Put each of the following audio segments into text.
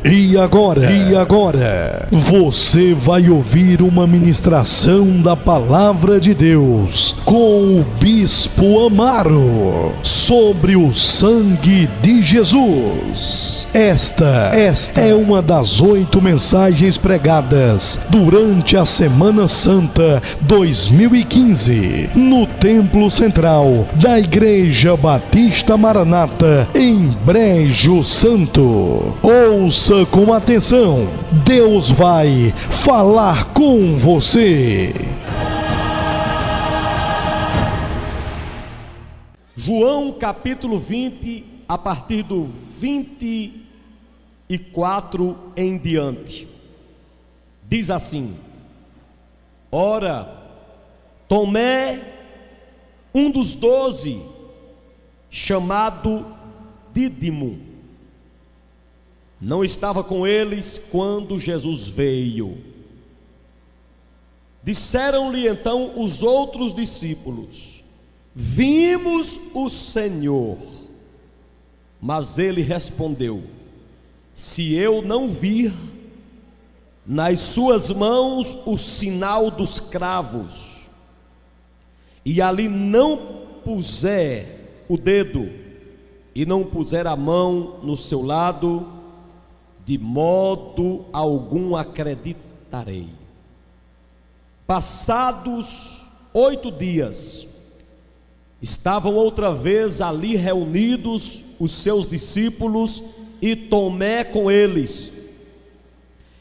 E agora, você vai ouvir uma ministração da Palavra de Deus com o Bispo Amaro sobre o sangue de Jesus. Esta é uma das 8 mensagens pregadas durante a Semana Santa 2015 no Templo Central da Igreja Batista Maranata em Brejo Santo. Ouça com atenção, Deus vai falar com você. João capítulo 20, a partir do 24 em diante, diz assim: Ora, Tomé, um dos 12, chamado Dídimo, não estava com eles quando Jesus veio. Disseram-lhe então os outros discípulos: Vimos o Senhor. Mas ele respondeu: Se eu não vir nas suas mãos o sinal dos cravos, e ali não puser o dedo, e não puser a mão no seu lado, de modo algum acreditarei. Passados 8 dias, estavam outra vez ali reunidos os seus discípulos e Tomé com eles.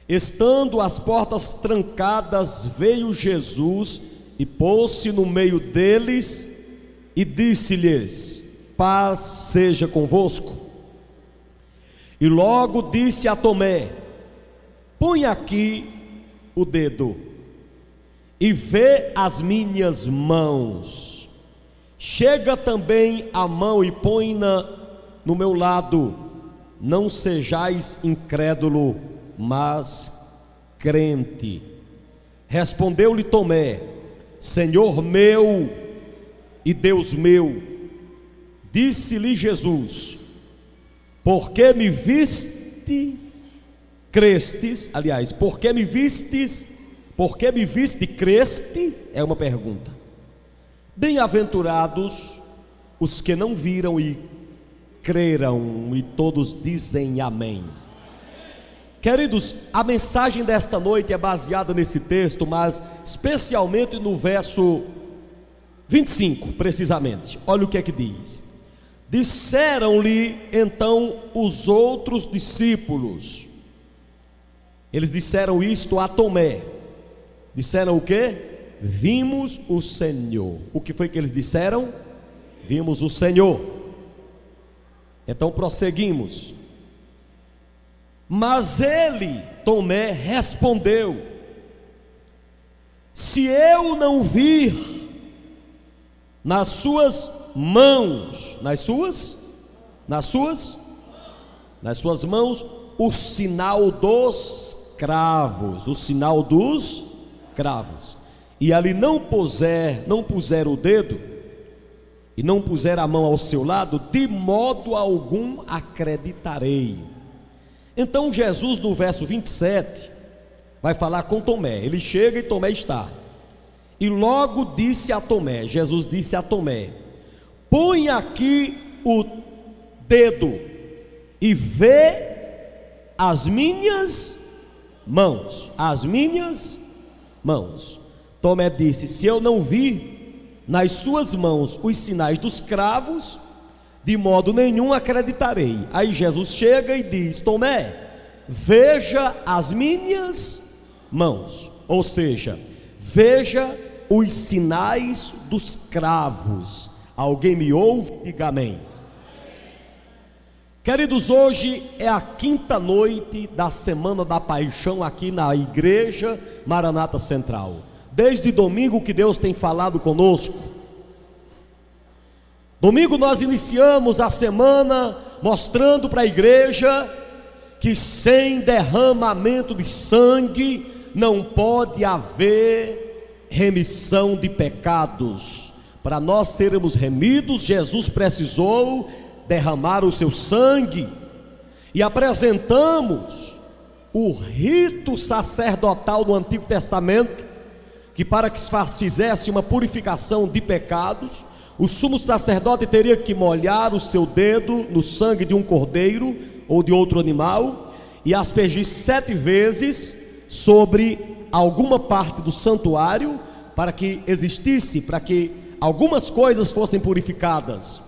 Estando as portas trancadas, veio Jesus e pôs-se no meio deles e disse-lhes: Paz seja convosco. E logo disse a Tomé: Põe aqui o dedo e vê as minhas mãos. Chega também a mão e põe-na no meu lado. Não sejais incrédulo, mas crente. Respondeu-lhe Tomé: Senhor meu e Deus meu. Disse-lhe Jesus: Porque me viste, crestes. Aliás, porque me viste, creste? É uma pergunta. Bem-aventurados os que não viram e creram, e todos dizem amém. Queridos, a mensagem desta noite é baseada nesse texto, mas especialmente no verso 25, precisamente. Olha o que é que diz: Disseram-lhe então os outros discípulos. Eles disseram isto a Tomé. Disseram o quê? Vimos o Senhor. O que foi que eles disseram? Vimos o Senhor. Então prosseguimos. Mas ele, Tomé, respondeu: Se eu não vir nas suas mãos, nas suas mãos, o sinal dos cravos, e ali não puser o dedo, e não puser a mão ao seu lado, de modo algum acreditarei. Então Jesus, no verso 27, vai falar com Tomé. Ele chega e Tomé está. E logo disse a Tomé, Jesus disse a Tomé: Põe aqui o dedo e vê as minhas mãos. Tomé disse: Se eu não vir nas suas mãos os sinais dos cravos, de modo nenhum acreditarei. Aí Jesus chega e diz: Tomé, veja as minhas mãos. Ou seja, veja os sinais dos cravos. Alguém me ouve? Diga amém. Queridos, hoje é a 5ª noite da Semana da Paixão aqui na Igreja Maranata Central. Desde domingo que Deus tem falado conosco. Domingo nós iniciamos a semana mostrando para a igreja que sem derramamento de sangue não pode haver remissão de pecados. Para nós sermos remidos, Jesus precisou derramar o seu sangue. e apresentamos o rito sacerdotal do Antigo Testamento, que para que se fizesse uma purificação de pecados, o sumo sacerdote teria que molhar o seu dedo no sangue de um cordeiro ou de outro animal e aspergir 7 vezes sobre alguma parte do santuário, para que algumas coisas fossem purificadas.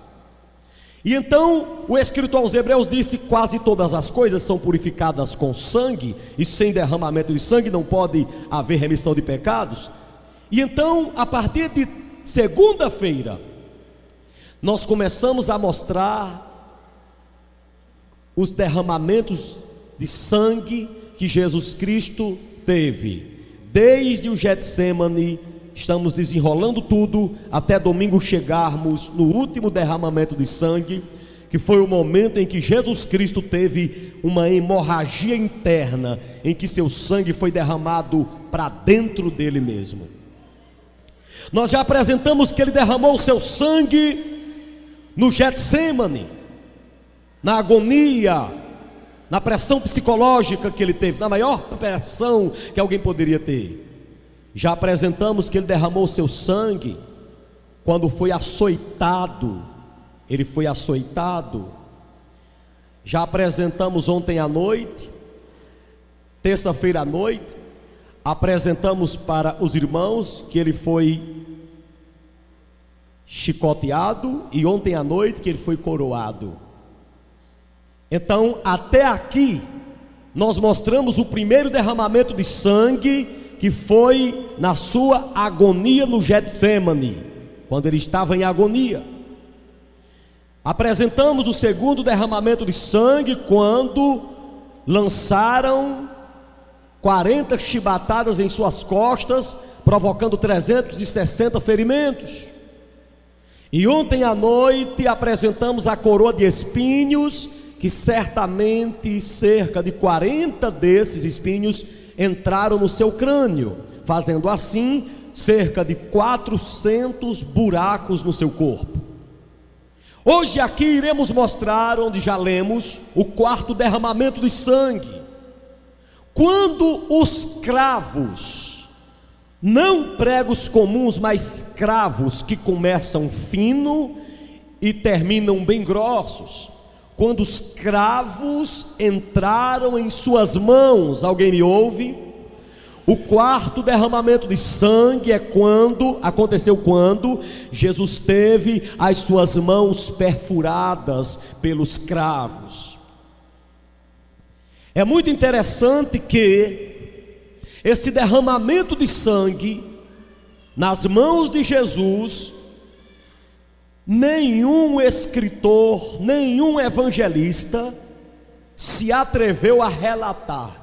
E então o escritor aos Hebreus disse: quase todas as coisas são purificadas com sangue, e sem derramamento de sangue não pode haver remissão de pecados. E então, a partir de segunda-feira, nós começamos a mostrar os derramamentos de sangue que Jesus Cristo teve. Desde o Getsêmani, estamos desenrolando tudo até domingo chegarmos no último derramamento de sangue, que foi o momento em que Jesus Cristo teve uma hemorragia interna, em que seu sangue foi derramado para dentro dele mesmo. Nós já apresentamos que ele derramou o seu sangue no Getsêmani, na agonia, na pressão psicológica que ele teve, na maior pressão que alguém poderia ter. Já apresentamos que ele derramou o seu sangue quando foi açoitado. Ele foi açoitado. Já apresentamos ontem à noite, terça-feira à noite, apresentamos para os irmãos que ele foi chicoteado, e ontem à noite que ele foi coroado. Então, até aqui, nós mostramos o primeiro derramamento de sangue, que foi na sua agonia no Getsêmani, quando ele estava em agonia. Apresentamos o segundo derramamento de sangue, quando lançaram 40 chibatadas em suas costas, provocando 360 ferimentos. E ontem à noite apresentamos a coroa de espinhos, que certamente cerca de 40 desses espinhos entraram no seu crânio, fazendo assim cerca de 400 buracos no seu corpo. Hoje aqui iremos mostrar, onde já lemos, o quarto derramamento de sangue. Quando os cravos, não pregos comuns, mas cravos que começam fino e terminam bem grossos, quando os cravos entraram em suas mãos, alguém me ouve? O quarto derramamento de sangue aconteceu quando Jesus teve as suas mãos perfuradas pelos cravos. É muito interessante que esse derramamento de sangue nas mãos de Jesus, nenhum escritor, nenhum evangelista se atreveu a relatar.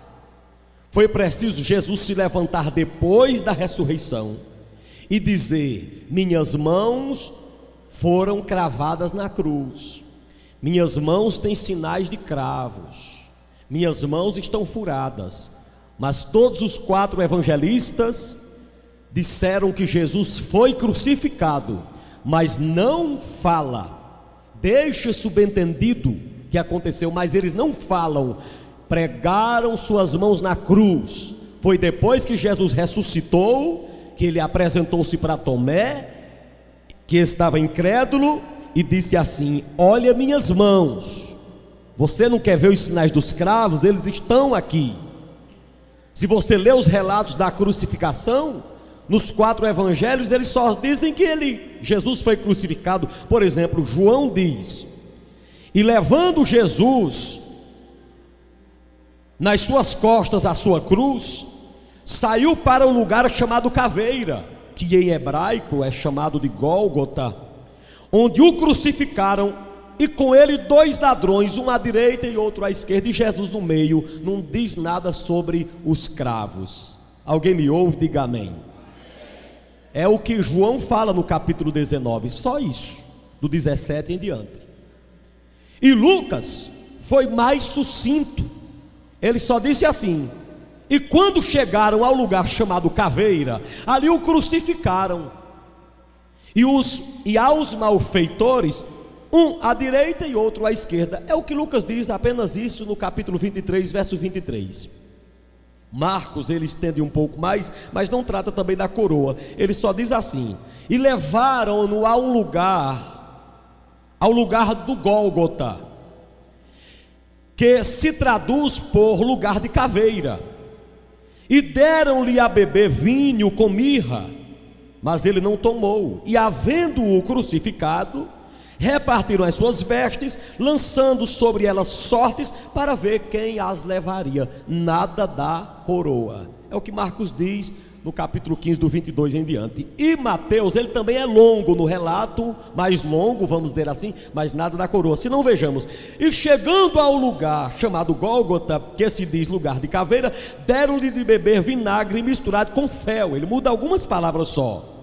Foi preciso Jesus se levantar depois da ressurreição e dizer: minhas mãos foram cravadas na cruz, minhas mãos têm sinais de cravos, minhas mãos estão furadas. Mas todos os 4 evangelistas disseram que Jesus foi crucificado, mas não fala, deixa subentendido que aconteceu, mas eles não falam. Pregaram suas mãos na cruz. Foi depois que Jesus ressuscitou que ele apresentou-se para Tomé, que estava incrédulo, e disse assim: olha minhas mãos, você não quer ver os sinais dos cravos? Eles estão aqui. Se você ler os relatos da crucificação, nos 4 evangelhos, eles só dizem que Jesus foi crucificado. Por exemplo, João diz: e levando Jesus nas suas costas a sua cruz, saiu para um lugar chamado Caveira, que em hebraico é chamado de Gólgota, onde o crucificaram, e com ele 2 ladrões, um à direita e outro à esquerda, e Jesus no meio. Não diz nada sobre os cravos. Alguém me ouve? Diga amém. É o que João fala no capítulo 19, só isso, do 17 em diante. E Lucas foi mais sucinto. Ele só disse assim: e quando chegaram ao lugar chamado Caveira, ali o crucificaram, e aos malfeitores um à direita e outro à esquerda. É o que Lucas diz, apenas isso no capítulo 23, verso 23. Marcos, ele estende um pouco mais, mas não trata também da coroa. Ele só diz assim: e levaram-no ao lugar do Gólgota, que se traduz por lugar de caveira, e deram-lhe a beber vinho com mirra, mas ele não tomou. E havendo-o crucificado, repartiram as suas vestes, lançando sobre elas sortes para ver quem as levaria. Nada da coroa. É o que Marcos diz no capítulo 15, do 22 em diante. E Mateus, ele também é longo no relato, mais longo, vamos dizer assim, mas nada da coroa. Se não, vejamos: e chegando ao lugar chamado Gólgota, que se diz lugar de caveira, deram-lhe de beber vinagre misturado com fel. Ele muda algumas palavras só.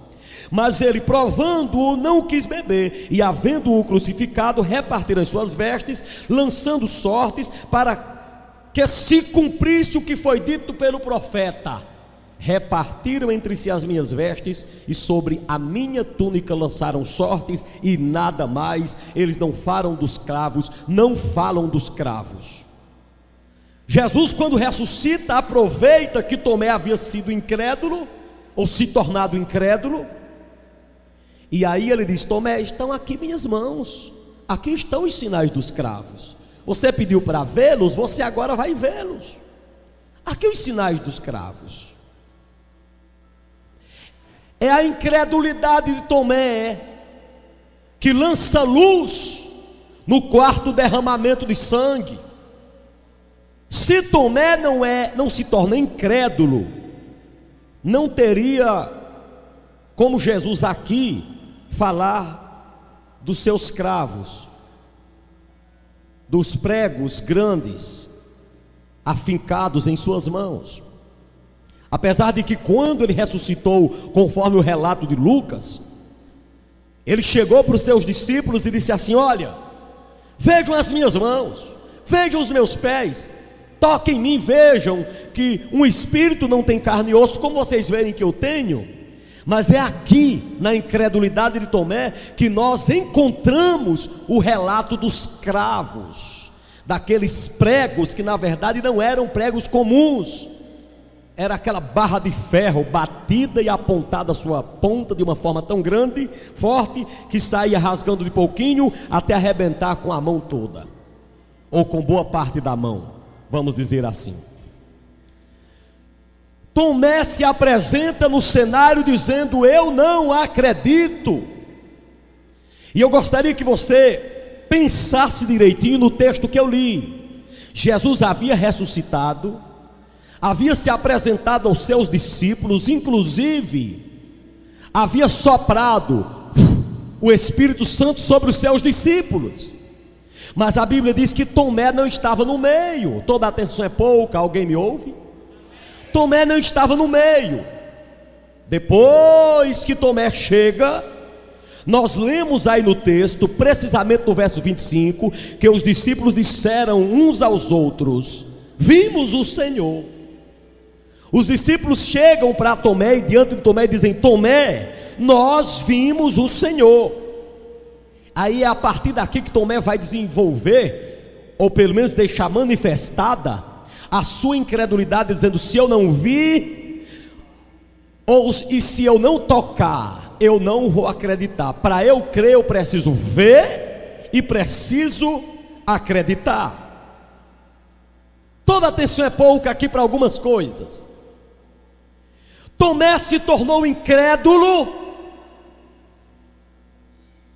Mas ele, provando-o, não quis beber, e havendo-o crucificado, repartiram as suas vestes, lançando sortes para que se cumprisse o que foi dito pelo profeta: repartiram entre si as minhas vestes, e sobre a minha túnica lançaram sortes, e nada mais. Eles não falam dos cravos, não falam dos cravos. Jesus, quando ressuscita, aproveita que Tomé havia sido incrédulo, ou se tornado incrédulo, e aí ele diz: Tomé, estão aqui minhas mãos, aqui estão os sinais dos cravos. Você pediu para vê-los, você agora vai vê-los. Aqui os sinais dos cravos. É a incredulidade de Tomé que lança luz no quarto derramamento de sangue. Se Tomé não se torna incrédulo, não teria como Jesus aqui falar dos seus cravos, dos pregos grandes afincados em suas mãos. Apesar de que quando ele ressuscitou, conforme o relato de Lucas, ele chegou para os seus discípulos e disse assim: olha, vejam as minhas mãos, vejam os meus pés, toquem em mim, vejam que um espírito não tem carne e osso, como vocês veem que eu tenho. Mas é aqui, na incredulidade de Tomé, que nós encontramos o relato dos cravos, daqueles pregos que na verdade não eram pregos comuns. Era aquela barra de ferro batida e apontada a sua ponta de uma forma tão grande, forte, que saía rasgando de pouquinho até arrebentar com a mão toda, ou com boa parte da mão, vamos dizer assim. Tomé se apresenta no cenário dizendo: eu não acredito. E eu gostaria que você pensasse direitinho no texto que eu li. Jesus havia ressuscitado, havia se apresentado aos seus discípulos, inclusive havia soprado o Espírito Santo sobre os seus discípulos. Mas a Bíblia diz que Tomé não estava no meio. Toda atenção é pouca, alguém me ouve? Tomé não estava no meio. Depois que Tomé chega, nós lemos aí no texto, precisamente no verso 25, que os discípulos disseram uns aos outros: vimos o Senhor. Os discípulos chegam para Tomé e diante de Tomé dizem: Tomé, nós vimos o Senhor. Aí é a partir daqui que Tomé vai desenvolver, ou pelo menos deixar manifestada, a sua incredulidade, dizendo: se eu não vi, e se eu não tocar, eu não vou acreditar. Para eu crer, eu preciso ver e preciso acreditar. Toda atenção é pouca aqui para algumas coisas. Tomé se tornou incrédulo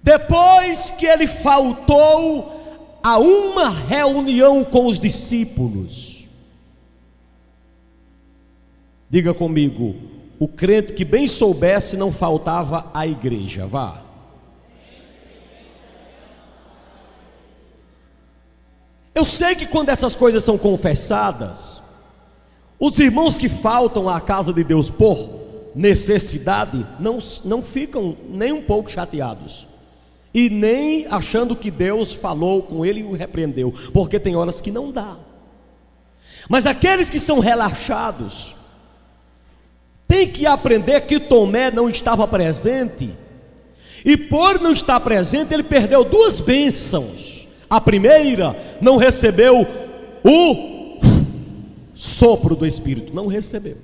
depois que ele faltou a uma reunião com os discípulos. Diga comigo: o crente que bem soubesse não faltava à igreja. Vá. Eu sei que quando essas coisas são confessadas, os irmãos que faltam à casa de Deus por necessidade não ficam nem um pouco chateados, e nem achando que Deus falou com ele e o repreendeu, porque tem horas que não dá. Mas aqueles que são relaxados tem que aprender que Tomé não estava presente, E por não estar presente, ele perdeu duas bênçãos. A primeira, não recebeu o sopro do Espírito. Não recebeu.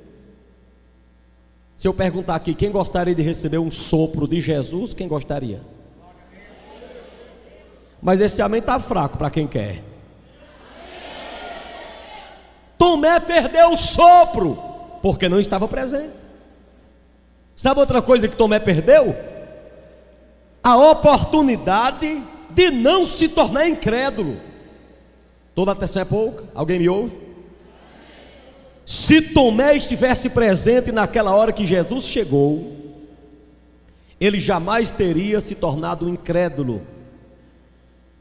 Se eu perguntar aqui, quem gostaria de receber um sopro de Jesus? Quem gostaria? Mas esse amém está fraco para quem quer. Tomé perdeu o sopro, porque não estava presente. Sabe outra coisa que Tomé perdeu? A oportunidade de não se tornar incrédulo. Toda atenção é pouca? Alguém me ouve? Se Tomé estivesse presente naquela hora que Jesus chegou, ele jamais teria se tornado incrédulo,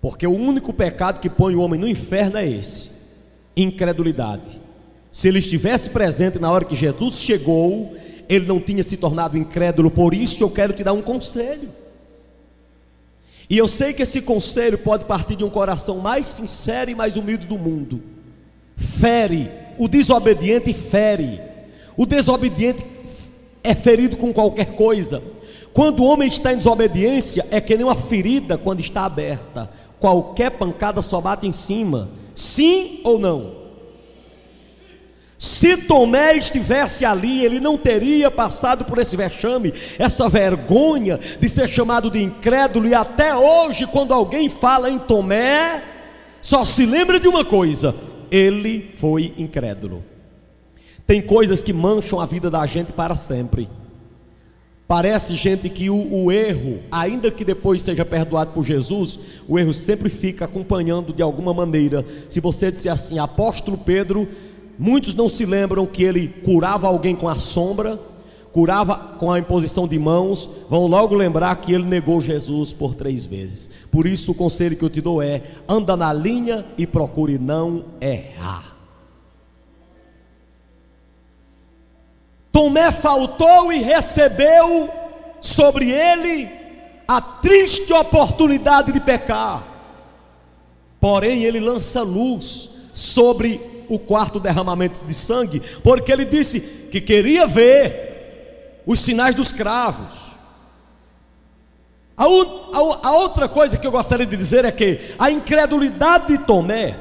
porque o único pecado que põe o homem no inferno é esse: incredulidade. Se ele estivesse presente na hora que Jesus chegou, ele não tinha se tornado incrédulo. Por isso eu quero te dar um conselho, e eu sei que esse conselho pode partir de um coração mais sincero e mais humilde do mundo. Fere, o desobediente fere. O desobediente é ferido com qualquer coisa. Quando o homem está em desobediência, é que nem uma ferida quando está aberta. Qualquer pancada só bate em cima. Sim ou não? Se Tomé estivesse ali, ele não teria passado por esse vexame, essa vergonha de ser chamado de incrédulo. E até hoje, quando alguém fala em Tomé, só se lembra de uma coisa: ele foi incrédulo. Tem coisas que mancham a vida da gente para sempre. Parece, gente, que o erro, ainda que depois seja perdoado por Jesus, o erro sempre fica acompanhando de alguma maneira. Se você disser assim, apóstolo Pedro, muitos não se lembram que ele curava alguém com a sombra, curava com a imposição de mãos, vão logo lembrar que ele negou Jesus por 3 vezes. Por isso o conselho que eu te dou é: anda na linha e procure não errar. Tomé faltou e recebeu sobre ele a triste oportunidade de pecar. Porém ele lança luz sobre o quarto derramamento de sangue, porque ele disse que queria ver os sinais dos cravos. A outra coisa que eu gostaria de dizer é que a incredulidade de Tomé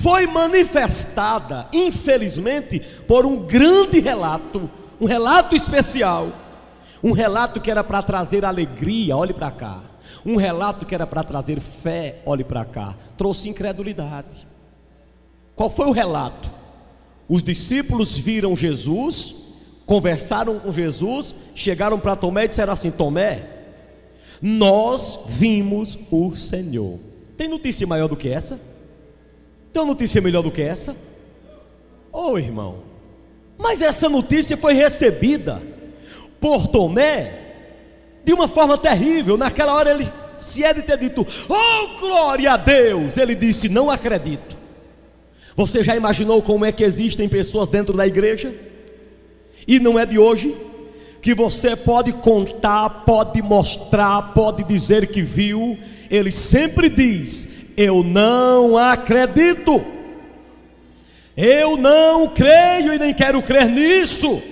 foi manifestada, infelizmente, por um grande relato, um relato especial, um relato que era para trazer alegria, olhe para cá, um relato que era para trazer fé, olhe para cá, trouxe incredulidade. Qual foi o relato? Os discípulos viram Jesus, conversaram com Jesus, chegaram para Tomé e disseram assim: Tomé, nós vimos o Senhor. Tem notícia maior do que essa? Tem uma notícia melhor do que essa? Oh, irmão, mas essa notícia foi recebida por Tomé de uma forma terrível. Naquela hora ele, se é de ter dito, oh glória a Deus, ele disse, não acredito. Você já imaginou como é que existem pessoas dentro da igreja? E não é de hoje, que você pode contar, pode mostrar, pode dizer que viu. Ele sempre diz, eu não acredito, eu não creio e nem quero crer nisso.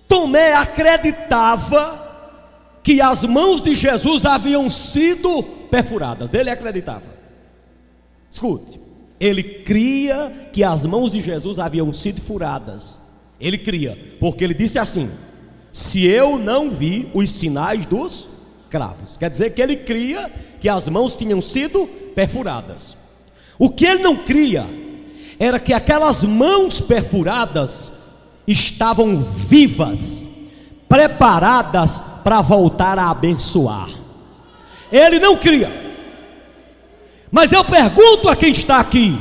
Tomé acreditava que as mãos de Jesus haviam sido perfuradas. Ele acreditava. Escute, ele cria que as mãos de Jesus haviam sido furadas. Ele cria, porque ele disse assim: se eu não vi os sinais dos cravos. Quer dizer que ele cria que as mãos tinham sido perfuradas. O que ele não cria era que aquelas mãos perfuradas estavam vivas, preparadas para voltar a abençoar. Ele não cria. Mas eu pergunto a quem está aqui: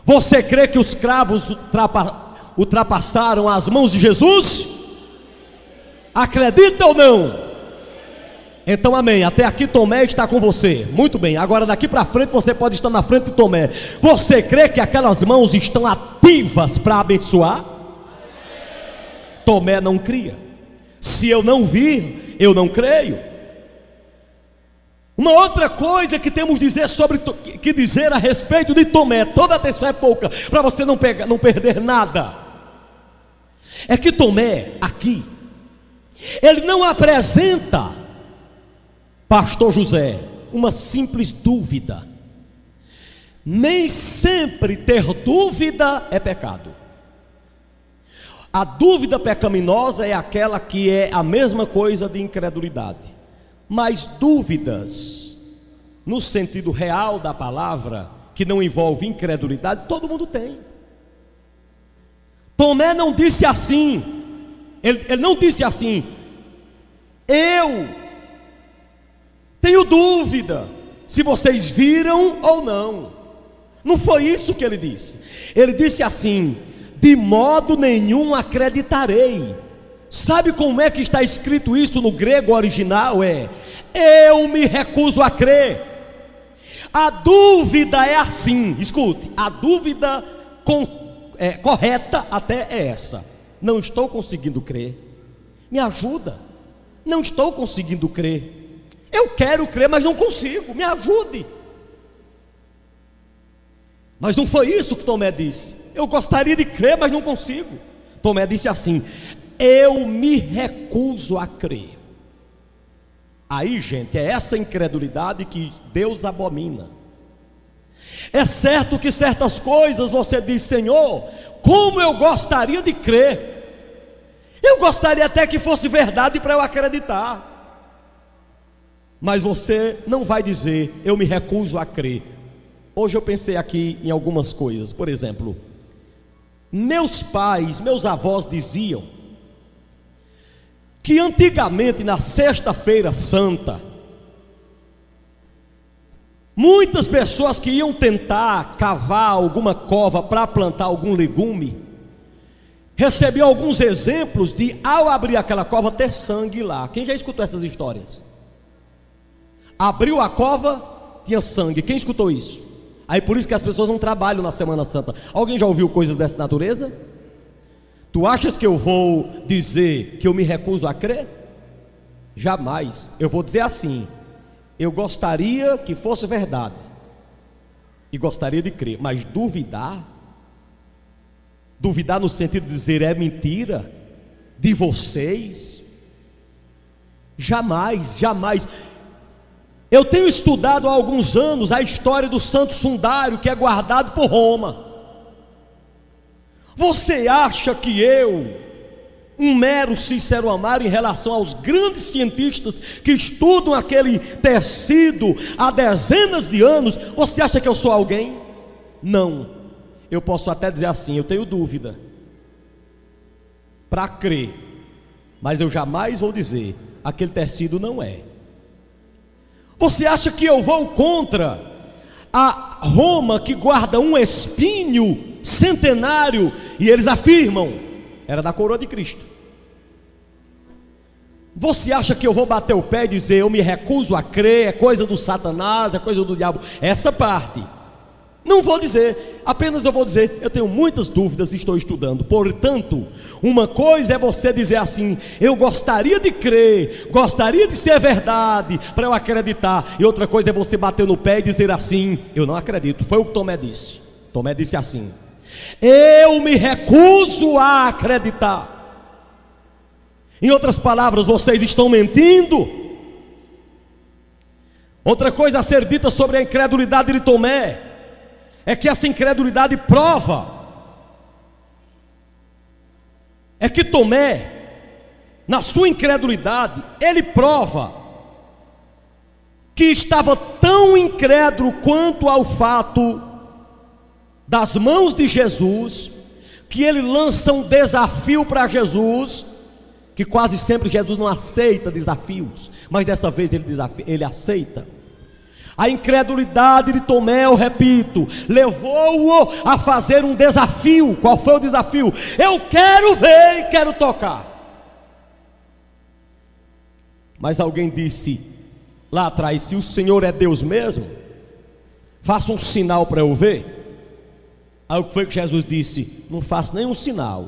você crê que os cravos ultrapassaram as mãos de Jesus? Acredita ou não? Então amém, até aqui Tomé está com você, muito bem. Agora daqui para frente você pode estar na frente de Tomé. Você crê que aquelas mãos estão ativas para abençoar? Tomé não cria. Se eu não vir, eu não creio. Uma outra coisa que temos que dizer a respeito de Tomé, toda atenção é pouca, para você não perder nada, é que Tomé aqui, Ele não apresenta, pastor José, uma simples dúvida. Nem sempre ter dúvida é pecado. A dúvida pecaminosa é aquela que é a mesma coisa de incredulidade. Mas dúvidas, no sentido real da palavra, que não envolve incredulidade, todo mundo tem. Tomé não disse assim, ele não disse assim: eu tenho dúvida se vocês viram ou não. Não foi isso que ele disse. Ele disse assim: de modo nenhum acreditarei. Sabe como é que está escrito isso no grego original? Eu me recuso a crer. A dúvida é assim, escute, a dúvida correta até é essa: não estou conseguindo crer, me ajuda. Não estou conseguindo crer, eu quero crer, mas não consigo, me ajude. Mas não foi isso que Tomé disse: eu gostaria de crer, mas não consigo. Tomé disse assim: eu me recuso a crer. Aí, gente, é essa incredulidade que Deus abomina. É certo que certas coisas você diz: Senhor, como eu gostaria de crer, eu gostaria até que fosse verdade para eu acreditar. Mas você não vai dizer: eu me recuso a crer. Hoje eu pensei aqui em algumas coisas. Por exemplo, meus pais, meus avós diziam que antigamente na sexta-feira santa, muitas pessoas que iam tentar cavar alguma cova para plantar algum legume, recebiam alguns exemplos de, ao abrir aquela cova, ter sangue lá. Quem já escutou essas histórias? Abriu a cova, tinha sangue. Quem escutou isso? Aí por isso que as pessoas não trabalham na Semana Santa. Alguém já ouviu coisas dessa natureza? Tu achas que eu vou dizer que eu me recuso a crer? Jamais. Eu vou dizer assim: eu gostaria que fosse verdade e gostaria de crer, mas duvidar no sentido de dizer é mentira de vocês, jamais, jamais. Eu tenho estudado há alguns anos a história do Santo Sundário, que é guardado por Roma. Você acha que eu, um mero Cícero Amaro, em relação aos grandes cientistas que estudam aquele tecido há dezenas de anos, você acha que eu sou alguém? Não. Eu posso até dizer assim: eu tenho dúvida para crer, mas eu jamais vou dizer aquele tecido não é. Você acha que eu vou contra a Roma, que guarda um espinho centenário, e eles afirmam era da coroa de Cristo? Você acha que eu vou bater o pé e dizer eu me recuso a crer, é coisa do Satanás, é coisa do diabo? Essa parte não vou dizer, apenas eu vou dizer: eu tenho muitas dúvidas e estou estudando. Portanto, uma coisa é você dizer assim: eu gostaria de crer, gostaria de ser verdade para eu acreditar, e outra coisa é você bater no pé e dizer assim: eu não acredito. Foi o que Tomé disse. Tomé disse assim: eu me recuso a acreditar. Em outras palavras, vocês estão mentindo. Outra coisa a ser dita sobre a incredulidade de Tomé é que essa incredulidade prova, é que Tomé, na sua incredulidade, ele prova que estava tão incrédulo quanto ao fato das mãos de Jesus, que ele lança um desafio para Jesus, que quase sempre Jesus não aceita desafios, mas dessa vez ele aceita. A incredulidade de Tomé, eu repito, levou-o a fazer um desafio. Qual foi o desafio? Eu quero ver e quero tocar. Mas alguém disse lá atrás: se o Senhor é Deus mesmo, faça um sinal para eu ver. Aí o que foi que Jesus disse? Não faça nenhum sinal.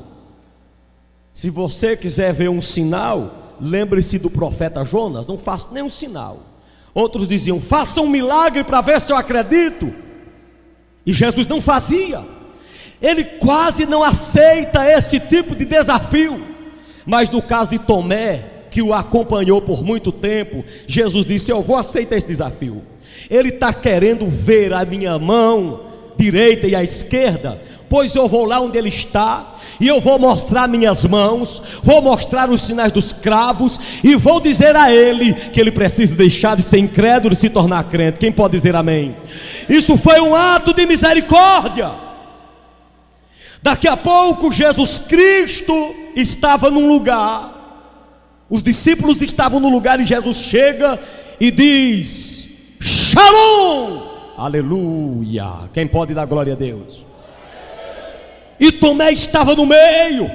Se você quiser ver um sinal, lembre-se do profeta Jonas. Não faça nenhum sinal. Outros diziam: faça um milagre para ver se eu acredito. E Jesus não fazia. Ele quase não aceita esse tipo de desafio. Mas no caso de Tomé, que o acompanhou por muito tempo, Jesus disse: eu vou aceitar esse desafio. Ele está querendo ver a minha mão direita e a esquerda, pois eu vou lá onde ele está, e eu vou mostrar minhas mãos, vou mostrar os sinais dos cravos, e vou dizer a ele que ele precisa deixar de ser incrédulo e se tornar crente. Quem pode dizer amém? Isso foi um ato de misericórdia. Daqui a pouco Jesus Cristo estava num lugar, os discípulos estavam no lugar, e Jesus chega e diz: Shalom, aleluia. Quem pode dar glória a Deus? E Tomé estava no meio.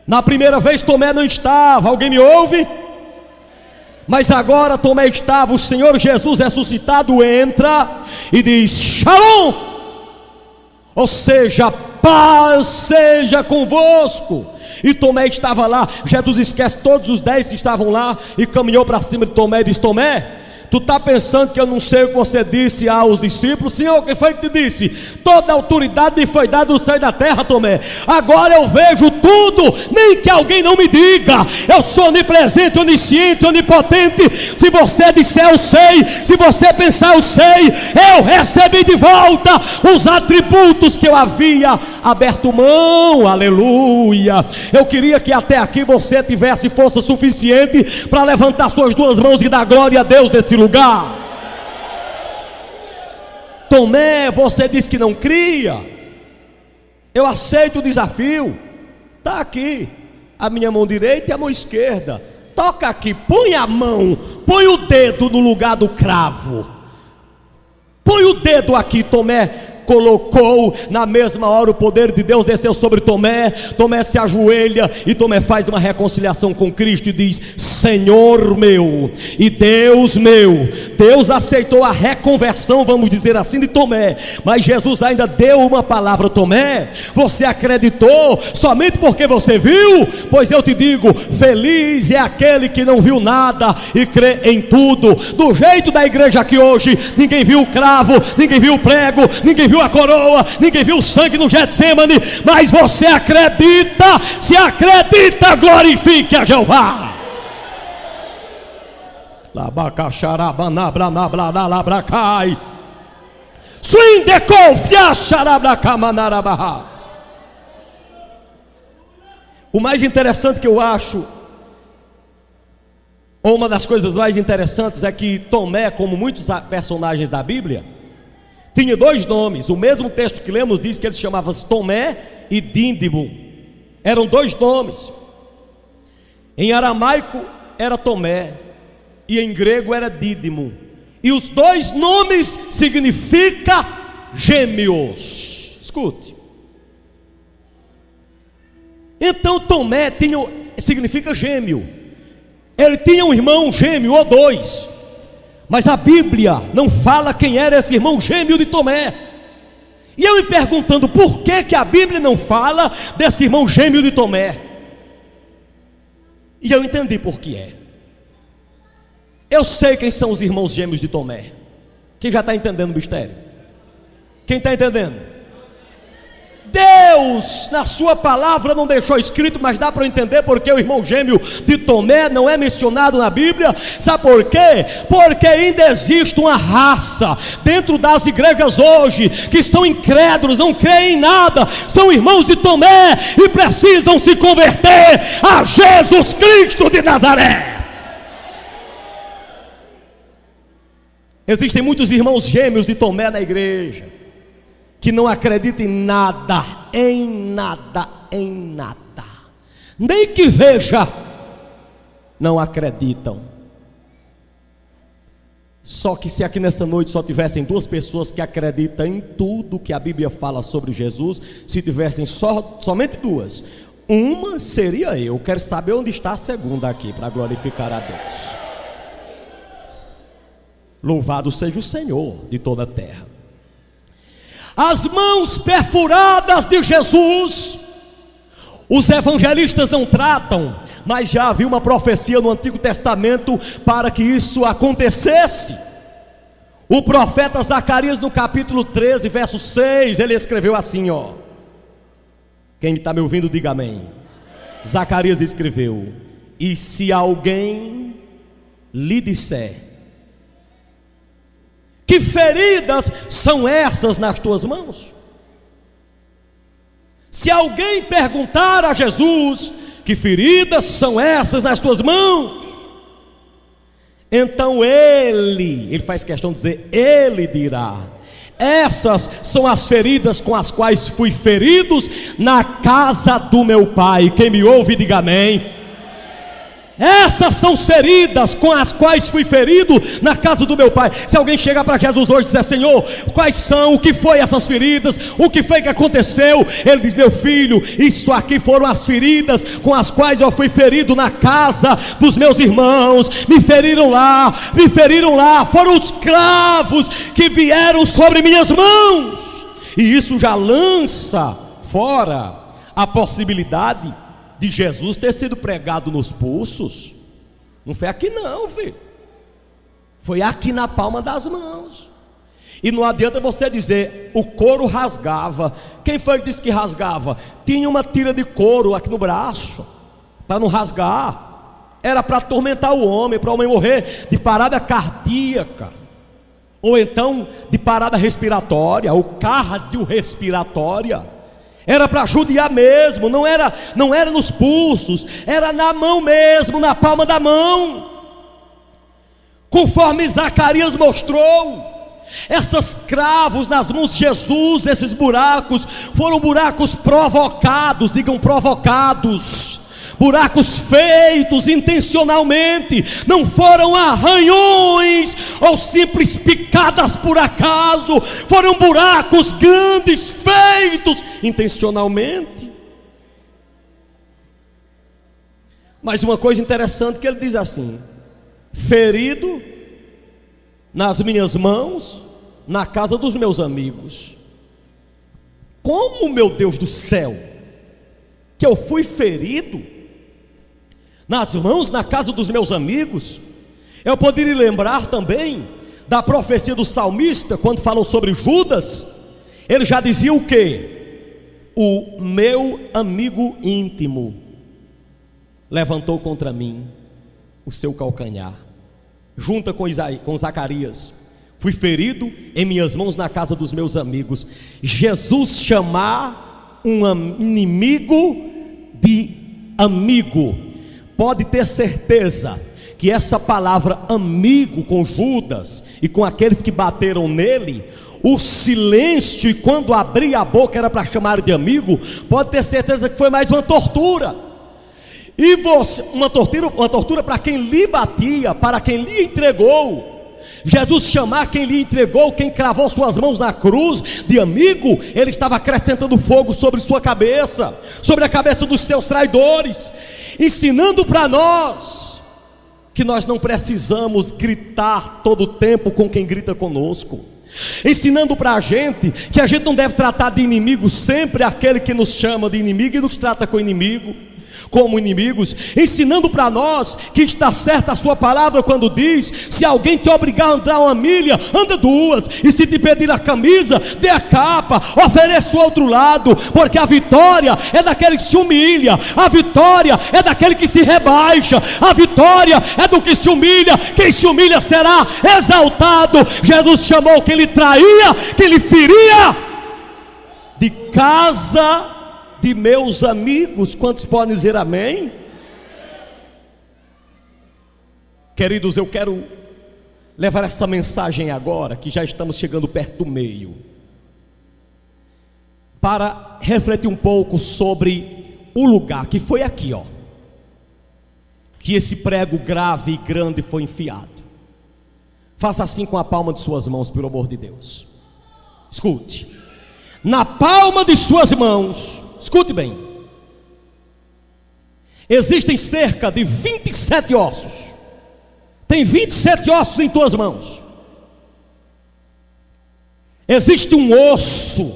Na primeira vez Tomé não estava, alguém me ouve? Mas agora Tomé estava. O Senhor Jesus ressuscitado entra e diz: Shalom, ou seja, paz seja convosco. E Tomé estava lá. Jesus esquece todos os 10 que estavam lá e caminhou para cima de Tomé e disse: Tomé, tu está pensando que eu não sei o que você disse aos discípulos? Senhor, quem foi que te disse? Toda a autoridade me foi dada no céu e da terra, Tomé. Agora eu vejo tudo, nem que alguém não me diga. Eu sou onipresente, onisciente, onipotente. Se você disser eu sei, se você pensar eu sei, eu recebi de volta os atributos que eu havia aberto mão, aleluia. Eu queria que até aqui você tivesse força suficiente para levantar suas duas mãos e dar glória a Deus desse lugar. Tomé, você disse que não cria. Eu aceito o desafio. Está aqui a minha mão direita e a mão esquerda. Toca aqui, põe a mão, põe o dedo no lugar do cravo. Põe o dedo aqui. Tomé colocou, na mesma hora o poder de Deus desceu sobre Tomé. Tomé se ajoelha e Tomé faz uma reconciliação com Cristo e diz: Senhor meu e Deus meu. Deus aceitou a reconversão, vamos dizer assim, de Tomé. Mas Jesus ainda deu uma palavra: Tomé, você acreditou somente porque você viu? Pois eu te digo, feliz é aquele que não viu nada e crê em tudo. Do jeito da igreja aqui hoje, ninguém viu o cravo, ninguém viu o prego, ninguém viu a coroa, ninguém viu o sangue no Getsemane, mas você acredita. Se acredita, glorifique a Jeová. O mais interessante que eu acho, ou uma das coisas mais interessantes, é que Tomé, como muitos personagens da Bíblia, tinha dois nomes. O mesmo texto que lemos diz que ele chamava-se Tomé e Dídimo. Eram dois nomes. Em aramaico era Tomé e em grego era Dídimo. E os dois nomes significam gêmeos. Escute. Então Tomé significa gêmeo. Ele tinha um irmão gêmeo ou dois. Mas a Bíblia não fala quem era esse irmão gêmeo de Tomé. E eu me perguntando, por que a Bíblia não fala desse irmão gêmeo de Tomé? E eu entendi por que é. Eu sei quem são os irmãos gêmeos de Tomé. Quem já está entendendo o mistério? Quem está entendendo? Deus, na sua palavra, não deixou escrito, mas dá para entender porque o irmão gêmeo de Tomé não é mencionado na Bíblia. Sabe por quê? Porque ainda existe uma raça dentro das igrejas hoje que são incrédulos, não creem em nada, são irmãos de Tomé e precisam se converter a Jesus Cristo de Nazaré. Existem muitos irmãos gêmeos de Tomé na igreja que não acreditam em nada, nem que veja, não acreditam. Só que se aqui nessa noite só tivessem duas pessoas que acreditam em tudo que a Bíblia fala sobre Jesus, se tivessem somente duas, uma seria eu. Quero saber onde está a segunda aqui, para glorificar a Deus. Louvado seja o Senhor de toda a terra. As mãos perfuradas de Jesus, os evangelistas não tratam, mas já havia uma profecia no Antigo Testamento para que isso acontecesse. O profeta Zacarias, no capítulo 13, verso 6, ele escreveu assim, ó. Quem está me ouvindo, diga amém. Zacarias escreveu: E se alguém lhe disser: que feridas são essas nas tuas mãos? Se alguém perguntar a Jesus: que feridas são essas nas tuas mãos? Então ele faz questão de dizer, ele dirá: essas são as feridas com as quais fui feridos na casa do meu pai. Quem me ouve, diga amém. Essas são as feridas com as quais fui ferido na casa do meu pai. Se alguém chegar para Jesus hoje e dizer: Senhor, quais são, o que foi essas feridas, o que foi que aconteceu? Ele diz: meu filho, isso aqui foram as feridas com as quais eu fui ferido na casa dos meus irmãos. Me feriram lá, foram os cravos que vieram sobre minhas mãos. E isso já lança fora a possibilidade de Jesus ter sido pregado nos pulsos. Não foi aqui não, filho, foi aqui na palma das mãos. E não adianta você dizer: o couro rasgava. Quem foi que disse que rasgava? Tinha uma tira de couro aqui no braço, para não rasgar. Era para atormentar o homem, para o homem morrer de parada cardíaca, ou então de parada respiratória, ou cardiorrespiratória. Era para judiar mesmo, não era nos pulsos, era na mão mesmo, na palma da mão. Conforme Zacarias mostrou, esses cravos nas mãos de Jesus, esses buracos, foram buracos provocados, digam provocados. Buracos feitos intencionalmente, não foram arranhões ou simples picadas por acaso, foram buracos grandes feitos intencionalmente. Mas uma coisa interessante que ele diz assim: ferido nas minhas mãos, na casa dos meus amigos. Como, meu Deus do céu, que eu fui ferido nas mãos, na casa dos meus amigos? Eu poderia lembrar também da profecia do salmista, quando falou sobre Judas. Ele já dizia o quê? O meu amigo íntimo levantou contra mim o seu calcanhar. Junta com Zacarias: fui ferido em minhas mãos na casa dos meus amigos. Jesus chamar um inimigo de amigo, pode ter certeza que essa palavra amigo com Judas e com aqueles que bateram nele, o silêncio, e quando abria a boca era para chamar de amigo, pode ter certeza que foi mais uma tortura. E você, uma tortura para quem lhe batia, para quem lhe entregou. Jesus chamar quem lhe entregou, quem cravou suas mãos na cruz, de amigo, ele estava acrescentando fogo sobre sua cabeça, sobre a cabeça dos seus traidores, ensinando para nós que nós não precisamos gritar todo o tempo com quem grita conosco, ensinando para a gente que a gente não deve tratar de inimigo sempre aquele que nos chama de inimigo e nos trata com inimigo, como inimigos, ensinando para nós que está certa a sua palavra quando diz: se alguém te obrigar a andar uma milha, anda duas, e se te pedir a camisa, dê a capa, ofereça o outro lado, porque a vitória é daquele que se humilha, a vitória é daquele que se rebaixa, a vitória é do que se humilha. Quem se humilha será exaltado. Jesus chamou quem lhe traía, quem lhe feria, de casa de meus amigos. Quantos podem dizer amém? Queridos, eu quero levar essa mensagem agora, que já estamos chegando perto do meio, para refletir um pouco sobre o lugar que foi aqui, que esse prego grave e grande foi enfiado. Faça assim com a palma de suas mãos, pelo amor de Deus. Escute: na palma de suas mãos, escute bem, existem cerca de 27 ossos. Tem 27 ossos em tuas mãos. Existe um osso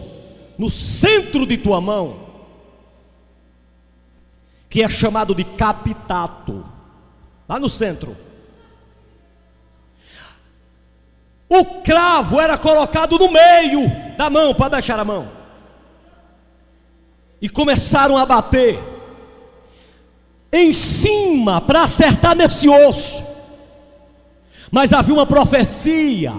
no centro de tua mão, que é chamado de capitato, lá no centro. O cravo era colocado no meio da mão, para deixar a mão, e começaram a bater. em cima para acertar nesse osso. Mas havia uma profecia.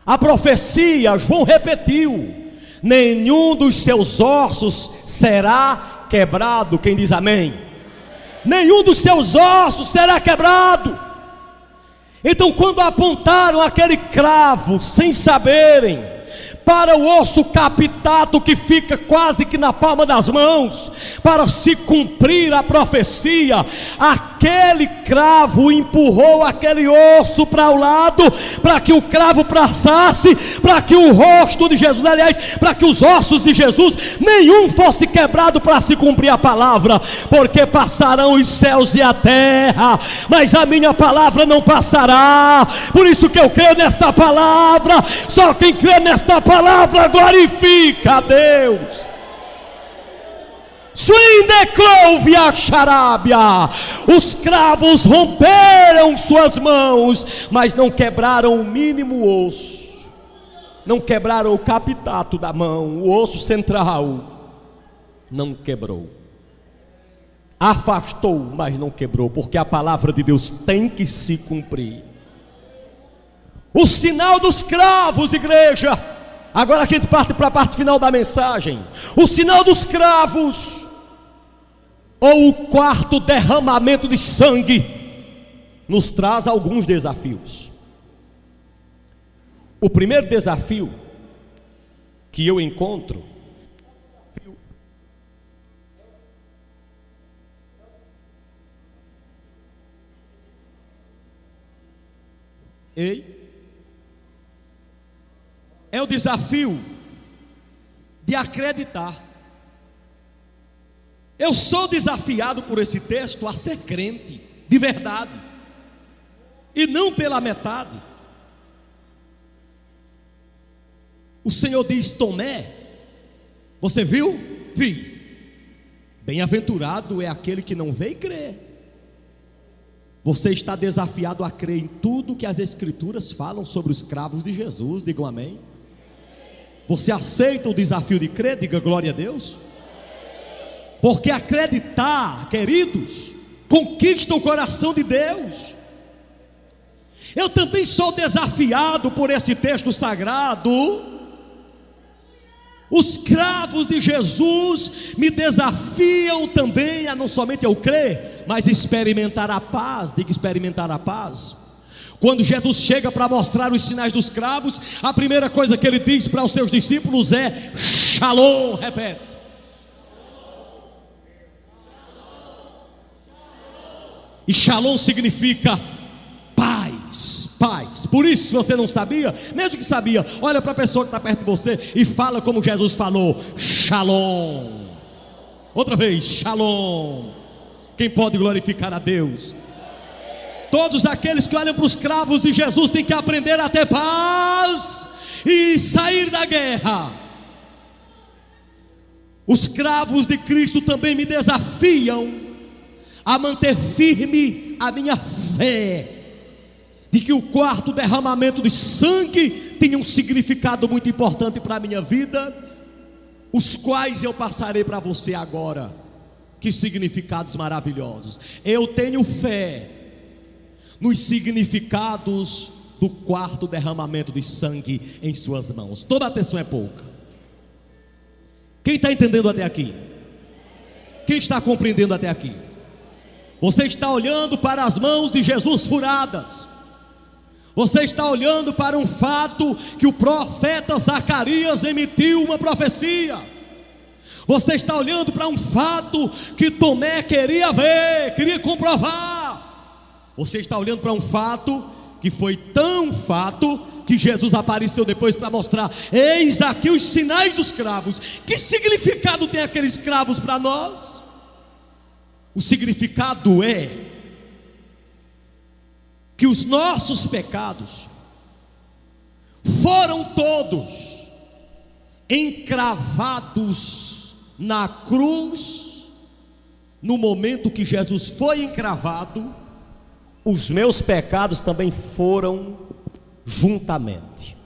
A profecia, João repetiu: nenhum dos seus ossos será quebrado. Quem diz amém? Nenhum dos seus ossos será quebrado. Então, quando apontaram aquele cravo, sem saberem, para o osso capitado que fica quase que na palma das mãos, para se cumprir a profecia, aquele cravo empurrou aquele osso para o lado, para que o cravo passasse, para que o rosto de Jesus, aliás, para que os ossos de Jesus, nenhum fosse quebrado, para se cumprir a palavra, porque passarão os céus e a terra, mas a minha palavra não passará. Por isso que eu creio nesta palavra. Só quem crê nesta palavra glorifica a Deus. Swindeclove a charábia. Os cravos romperam suas mãos, mas não quebraram o mínimo osso, não quebraram o capitato da mão, o osso central não quebrou. Afastou, mas não quebrou, porque a palavra de Deus tem que se cumprir. O sinal dos cravos, igreja. Agora a gente parte para a parte final da mensagem. O sinal dos cravos, ou o quarto derramamento de sangue, nos traz alguns desafios. O primeiro desafio que eu encontro, é o desafio de acreditar. Eu sou desafiado por esse texto a ser crente de verdade, e não pela metade. O Senhor diz: Tomé, você viu? Vi. Bem-aventurado é aquele que não vê e crê. Você está desafiado a crer em tudo que as Escrituras falam sobre os cravos de Jesus. Digam amém. Você aceita o desafio de crer? Diga glória a Deus. Porque acreditar, queridos, conquista o coração de Deus. Eu também sou desafiado por esse texto sagrado. Os cravos de Jesus me desafiam também a não somente eu crer, mas experimentar a paz. Diga experimentar a paz. Quando Jesus chega para mostrar os sinais dos cravos, a primeira coisa que ele diz para os seus discípulos é Shalom. Repete. E Shalom significa paz, paz. Por isso, se você não sabia, mesmo que sabia, olha para a pessoa que está perto de você e fala como Jesus falou: Shalom. Outra vez, Shalom. Quem pode glorificar a Deus? Todos aqueles que olham para os cravos de Jesus têm que aprender a ter paz e sair da guerra. Os cravos de Cristo também me desafiam a manter firme a minha fé de que o quarto derramamento de sangue tinha um significado muito importante para a minha vida, os quais eu passarei para você agora. Que significados maravilhosos! Eu tenho fé nos significados do quarto derramamento de sangue em suas mãos. Toda atenção é pouca. Quem está entendendo até aqui? Quem está compreendendo até aqui? Você está olhando para as mãos de Jesus furadas. Você está olhando para um fato que o profeta Zacarias emitiu uma profecia. Você está olhando para um fato que Tomé queria ver, queria comprovar. Você está olhando para um fato que foi tão fato que Jesus apareceu depois para mostrar: eis aqui os sinais dos cravos. Que significado tem aqueles cravos para nós? O significado é que os nossos pecados foram todos encravados na cruz. No momento que Jesus foi encravado, os meus pecados também foram juntamente.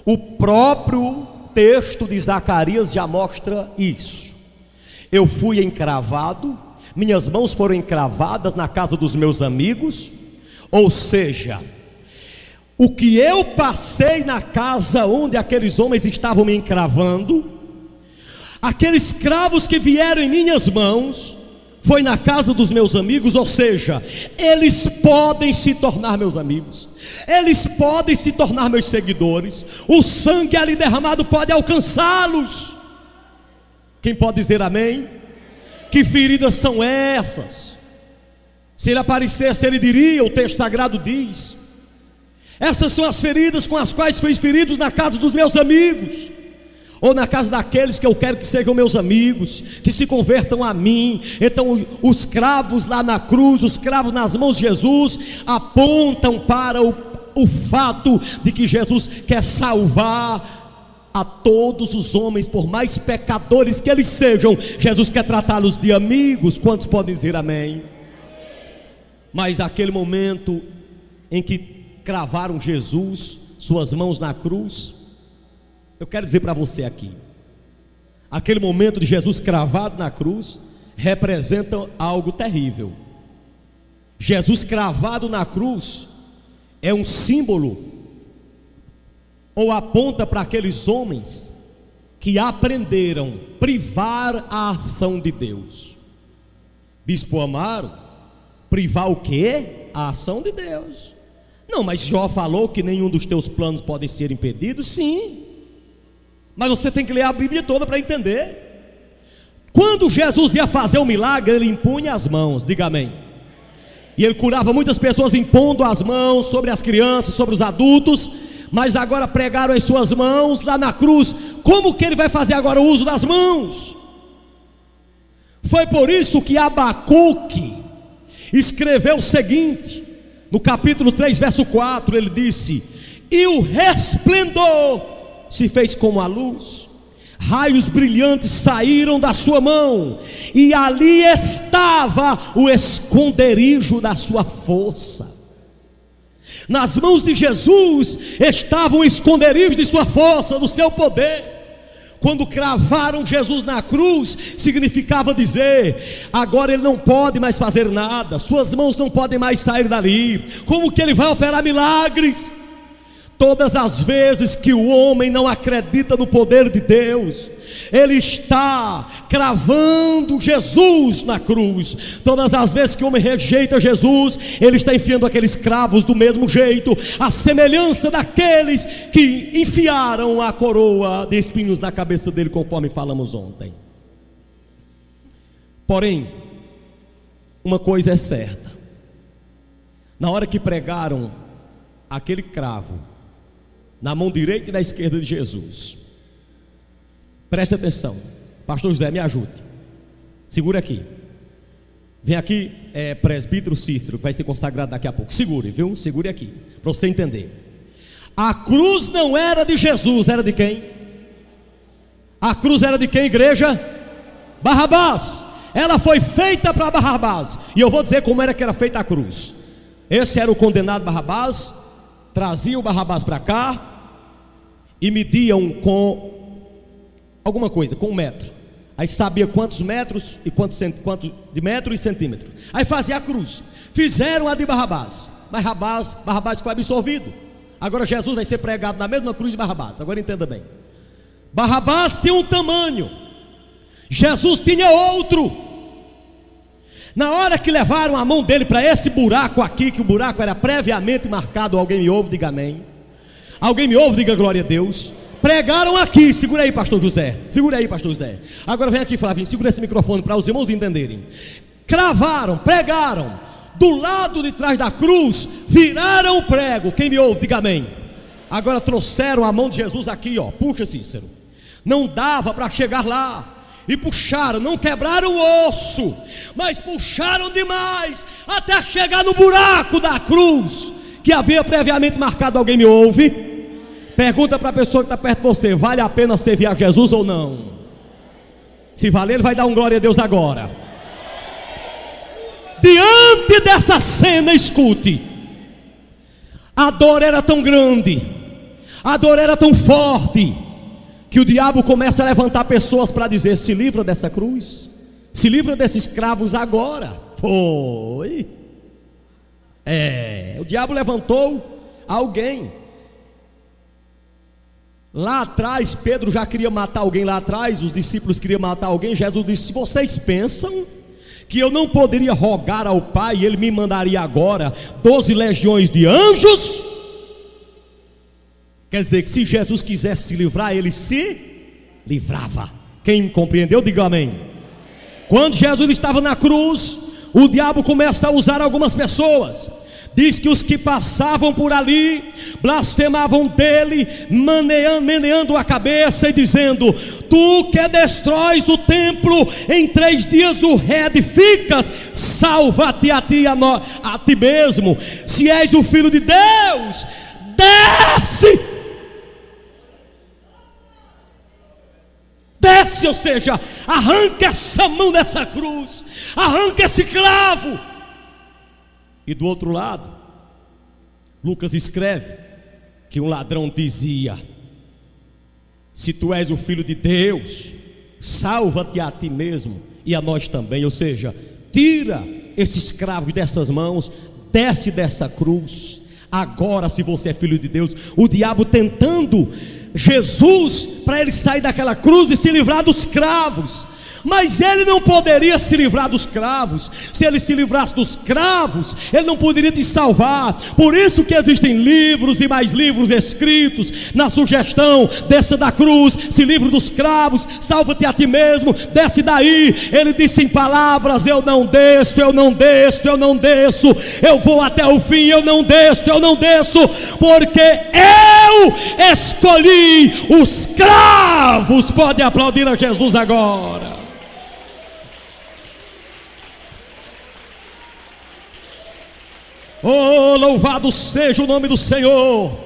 O próprio texto de Zacarias já mostra isso. Eu fui encravado, minhas mãos foram encravadas na casa dos meus amigos. Ou seja, o que eu passei na casa onde aqueles homens estavam me encravando, aqueles cravos que vieram em minhas mãos, foi na casa dos meus amigos. Ou seja, eles podem se tornar meus amigos, eles podem se tornar meus seguidores. O sangue ali derramado pode alcançá-los. Quem pode dizer amém? Que feridas são essas? Se ele aparecesse, ele diria, o texto sagrado diz: essas são as feridas com as quais fui feridos na casa dos meus amigos, ou na casa daqueles que eu quero que sejam meus amigos, que se convertam a mim. Então os cravos lá na cruz, os cravos nas mãos de Jesus, apontam para o fato de que Jesus quer salvar a todos os homens, por mais pecadores que eles sejam. Jesus quer tratá-los de amigos. Quantos podem dizer amém? Mas aquele momento em que cravaram Jesus, suas mãos na cruz, eu quero dizer para você aqui, aquele momento de Jesus cravado na cruz representa algo terrível. Jesus cravado na cruz é um símbolo, ou aponta para aqueles homens que aprenderam a privar a ação de Deus. Bispo Amaro, privar o quê? A ação de Deus. Não, mas Jó falou que nenhum dos teus planos podem ser impedidos. Sim, mas você tem que ler a Bíblia toda para entender. Quando Jesus ia fazer o milagre, ele impunha as mãos, diga amém. E ele curava muitas pessoas impondo as mãos sobre as crianças, sobre os adultos. Mas agora pregaram as suas mãos lá na cruz. Como que ele vai fazer agora o uso das mãos? Foi por isso que Abacuque escreveu o seguinte, no capítulo 3, verso 4, ele disse: e o resplendor se fez como a luz, raios brilhantes saíram da sua mão, e ali estava o esconderijo da sua força. Nas mãos de Jesus estava o esconderijo de sua força, do seu poder. Quando cravaram Jesus na cruz, significava dizer: agora ele não pode mais fazer nada, suas mãos não podem mais sair dali. Como que ele vai operar milagres? Todas as vezes que o homem não acredita no poder de Deus, ele está cravando Jesus na cruz. Todas as vezes que o homem rejeita Jesus, ele está enfiando aqueles cravos do mesmo jeito, a semelhança daqueles que enfiaram a coroa de espinhos na cabeça dele, conforme falamos ontem. Porém, uma coisa é certa: na hora que pregaram aquele cravo na mão direita e na esquerda de Jesus, preste atenção, pastor José, me ajude, segura aqui, vem aqui, presbítero Cícero, que vai ser consagrado daqui a pouco, segure, viu? Segure aqui, para você entender. A cruz não era de Jesus, era de quem? A cruz era de quem, igreja? Barrabás. Ela foi feita para Barrabás, e eu vou dizer como era que era feita a cruz. Esse era o condenado Barrabás, traziam o Barrabás para cá e mediam com alguma coisa, com 1 metro. Aí sabia quantos metros e quantos de metro e centímetro. Aí fazia a cruz. Fizeram a de Barrabás, mas Barrabás foi absolvido. Agora Jesus vai ser pregado na mesma cruz de Barrabás. Agora entenda bem: Barrabás tinha um tamanho, Jesus tinha outro. Na hora que levaram a mão dele para esse buraco aqui, que o buraco era previamente marcado, alguém me ouve, diga amém. Alguém me ouve, diga glória a Deus. Pregaram aqui, segura aí, pastor José. Segura aí, pastor José. Agora vem aqui, Flavinho, segura esse microfone para os irmãos entenderem. Cravaram, pregaram do lado de trás da cruz, viraram o prego. Quem me ouve, diga amém. Agora trouxeram a mão de Jesus aqui, ó. Puxa, Cícero. Não dava para chegar lá. E puxaram, não quebraram o osso, mas puxaram demais, até chegar no buraco da cruz, que havia previamente marcado. Alguém me ouve? Pergunta para a pessoa que está perto de você: vale a pena servir a Jesus ou não? Se valer, ele vai dar um glória a Deus agora. Diante dessa cena, escute: a dor era tão grande, a dor era tão forte, que o diabo começa a levantar pessoas para dizer: se livra dessa cruz, Se livra desses escravos agora. Foi. O diabo levantou alguém. Lá atrás, Pedro já queria matar alguém lá atrás, os discípulos queriam matar alguém. Jesus disse: se vocês pensam que eu não poderia rogar ao Pai e Ele me mandaria agora 12 legiões de anjos, quer dizer que se Jesus quisesse se livrar, Ele se livrava. Quem compreendeu, diga amém. Quando Jesus estava na cruz, o diabo começa a usar algumas pessoas. Diz que os que passavam por ali blasfemavam dele, meneando a cabeça e dizendo: tu que destróis o templo, em 3 dias o reedificas, salva-te a ti mesmo. Se és o Filho de Deus, desce. Desce, ou seja, arranca essa mão dessa cruz, arranca esse cravo. E do outro lado, Lucas escreve que um ladrão dizia: se tu és o Filho de Deus, salva-te a ti mesmo e a nós também. Ou seja, tira esse escravo dessas mãos, desce dessa cruz. Agora, se você é filho de Deus, o diabo tentando Jesus para ele sair daquela cruz e se livrar dos cravos. Mas ele não poderia se livrar dos cravos. Se ele se livrasse dos cravos, ele não poderia te salvar. Por isso que existem livros e mais livros escritos na sugestão: desça da cruz, se livre dos cravos, salva-te a ti mesmo, desce daí. Ele disse em palavras: eu não desço, eu não desço, eu não desço, eu vou até o fim, eu não desço, eu não desço, porque eu escolhi os cravos. Pode aplaudir a Jesus agora. Oh, louvado seja o nome do Senhor.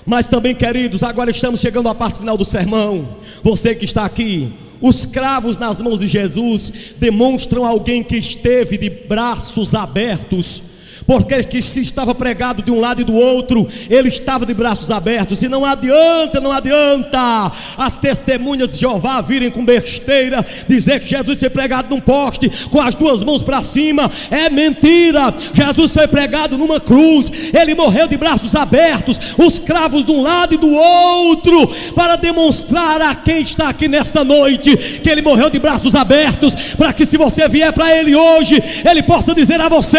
Mas também, queridos, agora estamos chegando à parte final do sermão. Você que está aqui, os cravos nas mãos de Jesus demonstram alguém que esteve de braços abertos, porque que se estava pregado de um lado e do outro, ele estava de braços abertos. E não adianta as testemunhas de Jeová virem com besteira, dizer que Jesus foi pregado num poste com as 2 mãos para cima. É mentira. Jesus foi pregado numa cruz, ele morreu de braços abertos, os cravos de um lado e do outro, para demonstrar a quem está aqui nesta noite que ele morreu de braços abertos, para que se você vier para ele hoje, ele possa dizer a você,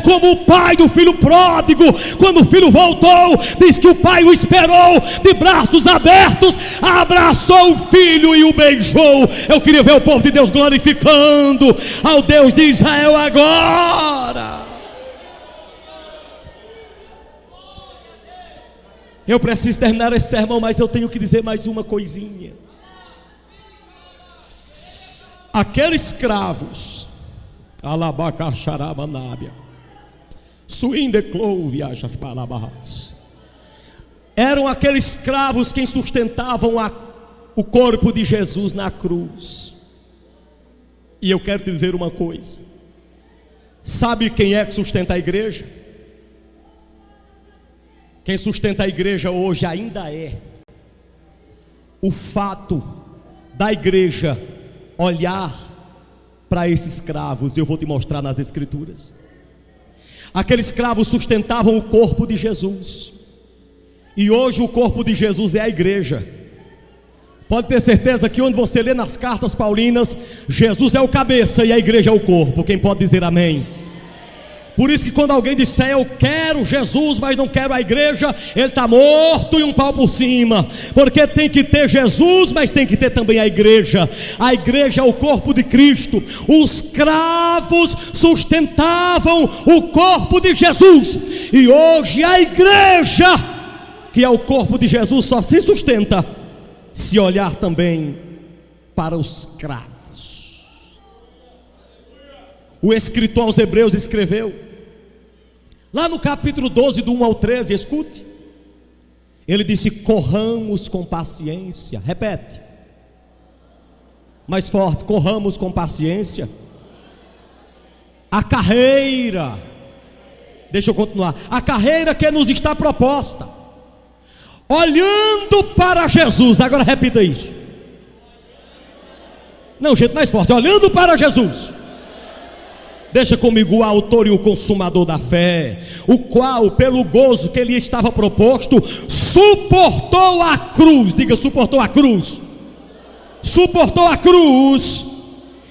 como o pai do filho pródigo, quando o filho voltou, diz que o pai o esperou de braços abertos, abraçou o filho e o beijou. Eu queria ver o povo de Deus glorificando ao Deus de Israel agora. Eu preciso terminar esse sermão, mas eu tenho que dizer mais uma coisinha. Aqueles cravos, alabacaxarabanábia, eram aqueles escravos quem sustentavam o corpo de Jesus na cruz. E eu quero te dizer uma coisa: sabe quem é que sustenta a igreja? Quem sustenta a igreja hoje ainda é o fato da igreja olhar para esses escravos. Eu vou te mostrar nas escrituras. Aqueles escravos sustentavam o corpo de Jesus, e hoje o corpo de Jesus é a igreja. Pode ter certeza que onde você lê nas cartas paulinas, Jesus é o cabeça e a igreja é o corpo. Quem pode dizer amém? Por isso que quando alguém disser eu quero Jesus, mas não quero a igreja, ele está morto e um pau por cima. Porque tem que ter Jesus, mas tem que ter também a igreja. A igreja é o corpo de Cristo. Os cravos sustentavam o corpo de Jesus, e hoje a igreja, que é o corpo de Jesus, só se sustenta se olhar também para os cravos. O escritor aos Hebreus escreveu, lá no capítulo 12, do 1 ao 13, escute. Ele disse: corramos com paciência. Repete, mais forte: corramos com paciência a carreira. Deixa eu continuar. A carreira que nos está proposta, olhando para Jesus. Agora repita isso. Não, gente, mais forte, olhando para Jesus. Deixa comigo: o autor e o consumador da fé, o qual, pelo gozo que lhe estava proposto, suportou a cruz. Diga: suportou a cruz. Suportou a cruz.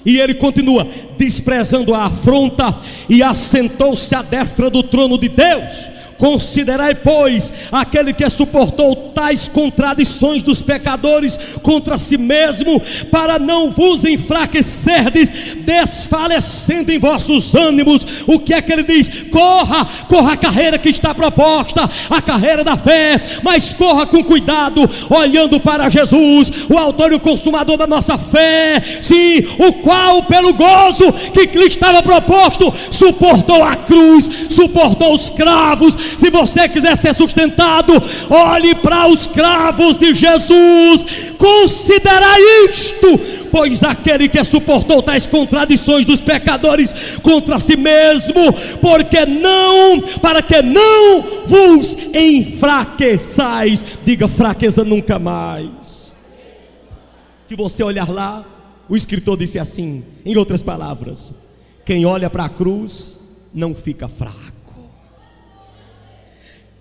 E ele continua: desprezando a afronta, e assentou-se à destra do trono de Deus. Considerai, pois, aquele que suportou tais contradições dos pecadores contra si mesmo, para não vos enfraquecerdes, desfalecendo em vossos ânimos. O que é que ele diz? Corra a carreira que está proposta, a carreira da fé, mas corra com cuidado, olhando para Jesus, o autor e o consumador da nossa fé. Sim, o qual, pelo gozo que lhe estava proposto, suportou a cruz, suportou os cravos. Se você quiser ser sustentado, olhe para os cravos de Jesus. Considerai isto, pois aquele que suportou tais contradições dos pecadores contra si mesmo, para que não vos enfraqueçais. Diga: fraqueza nunca mais. Se você olhar lá, o escritor disse assim, em outras palavras: quem olha para a cruz não fica fraco.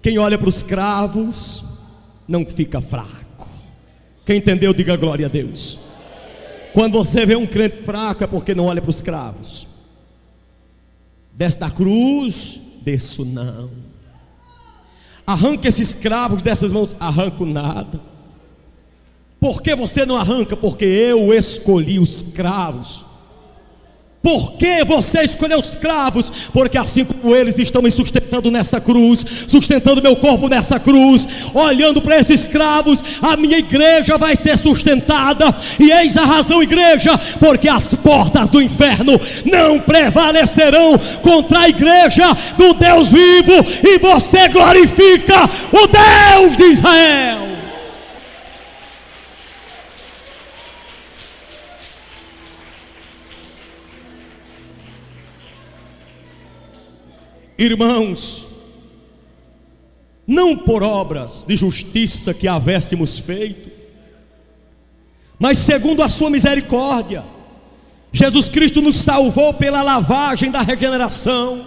Quem olha para os cravos não fica fraco. Quem entendeu, diga glória a Deus. Quando você vê um crente fraco, é porque não olha para os cravos. Desce da cruz, desço não. Arranca esses cravos dessas mãos. Arranco nada. Por que você não arranca? Porque eu escolhi os cravos. Por que você escolheu os cravos? Porque assim como eles estão me sustentando nessa cruz, sustentando meu corpo nessa cruz, olhando para esses cravos, a minha igreja vai ser sustentada. E eis a razão, igreja, porque as portas do inferno não prevalecerão contra a igreja do Deus vivo. E você glorifica o Deus de Israel. Irmãos, não por obras de justiça que havéssemos feito, mas segundo a sua misericórdia, Jesus Cristo nos salvou pela lavagem da regeneração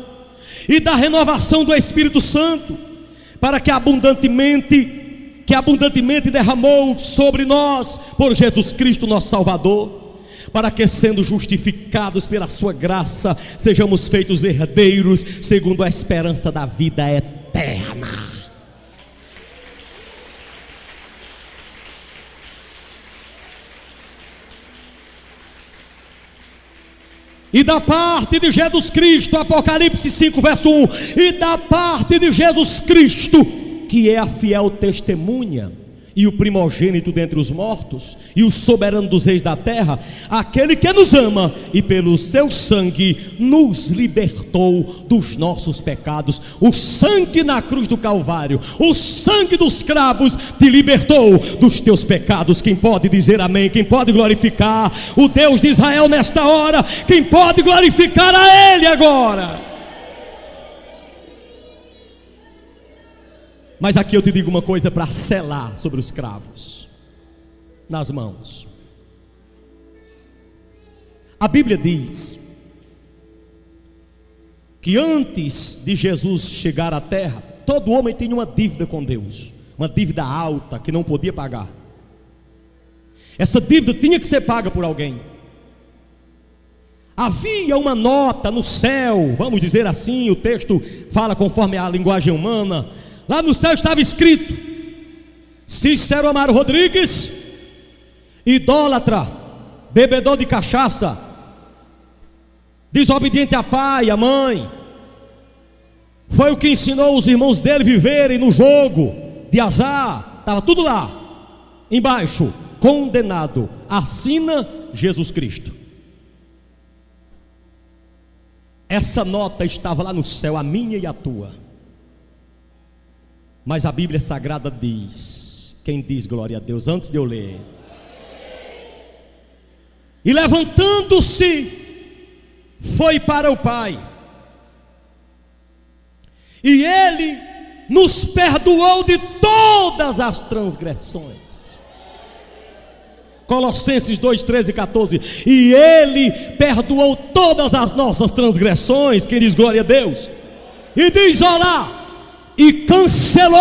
e da renovação do Espírito Santo, para que abundantemente derramou sobre nós por Jesus Cristo nosso Salvador, para que, sendo justificados pela sua graça, sejamos feitos herdeiros segundo a esperança da vida eterna. E da parte de Jesus Cristo, Apocalipse 5, verso 1, e da parte de Jesus Cristo, que é a fiel testemunha, e o primogênito dentre os mortos, e o soberano dos reis da terra, aquele que nos ama, e pelo seu sangue nos libertou dos nossos pecados. O sangue na cruz do Calvário, o sangue dos cravos te libertou dos teus pecados. Quem pode dizer amém? Quem pode glorificar o Deus de Israel nesta hora? Quem pode glorificar a Ele agora? Mas aqui eu te digo uma coisa para selar sobre os cravos nas mãos. A Bíblia diz que antes de Jesus chegar à terra, todo homem tinha uma dívida com Deus, uma dívida alta que não podia pagar. Essa dívida tinha que ser paga por alguém. Havia uma nota no céu, vamos dizer assim, o texto fala conforme a linguagem humana. Lá no céu estava escrito: Cícero Amaro Rodrigues, idólatra, bebedor de cachaça, desobediente a pai, a mãe, foi o que ensinou os irmãos dele a viverem no jogo de azar. Estava tudo lá embaixo: condenado, assina Jesus Cristo. Essa nota estava lá no céu, a minha e a tua. Mas a Bíblia Sagrada diz, quem diz glória a Deus, antes de eu ler: e levantando-se, foi para o Pai, e Ele nos perdoou de todas as transgressões. Colossenses 2, 13 e 14. E Ele perdoou todas as nossas transgressões. Quem diz glória a Deus? E diz, olha lá, e cancelou.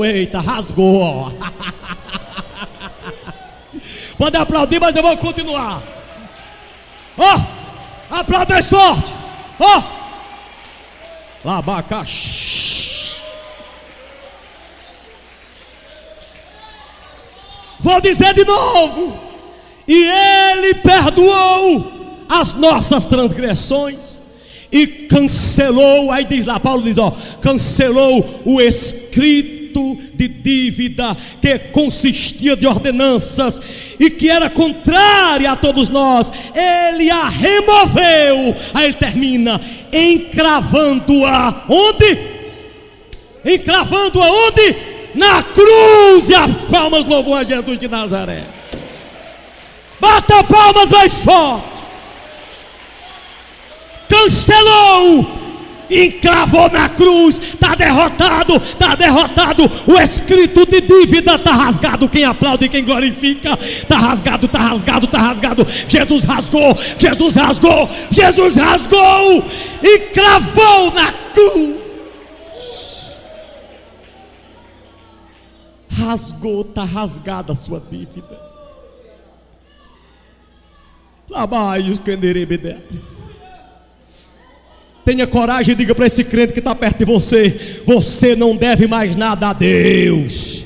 Eita, rasgou. Pode aplaudir, mas eu vou continuar. Aplauda mais forte. Labacaxi. Vou dizer de novo. E Ele perdoou as nossas transgressões e cancelou, aí diz lá, Paulo diz, cancelou o escrito de dívida que consistia de ordenanças e que era contrária a todos nós. Ele a removeu. Aí ele termina, encravando-a onde? Encravando-a onde? Na cruz. E as palmas louvam a Jesus de Nazaré. Bata palmas mais forte. Cancelou, encravou na cruz. Está derrotado, está derrotado. O escrito de dívida está rasgado. Quem aplaude, quem glorifica. Está rasgado, está rasgado, está rasgado. Jesus rasgou, Jesus rasgou, Jesus rasgou, encravou na cruz. Rasgou, está rasgada a sua dívida. Tenha coragem e diga para esse crente que está perto de você: você não deve mais nada a Deus.